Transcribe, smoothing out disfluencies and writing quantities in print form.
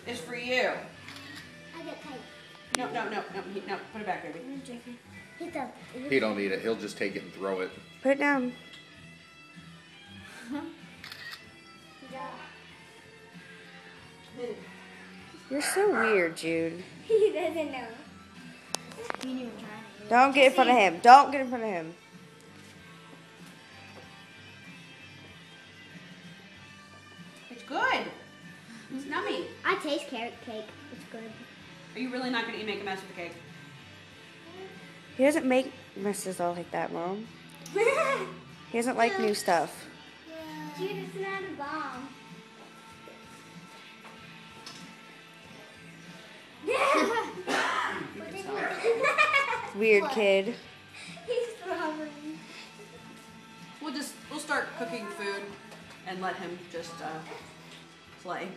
is for you. I get cake. No, put it back, baby. He don't eat it. He'll just take it and throw it. Put it down. You're so weird, Jude. He doesn't know. He didn't even try. Don't get in front of him. Don't get in front of him. It's good. It's nummy. I taste carrot cake. It's good. Are you really not going to make a mess with the cake? He doesn't make messes all like that, Mom. He doesn't like new stuff. Dude, it's not a bomb. Weird kid. He's strawberry. We'll start cooking food and let him just play.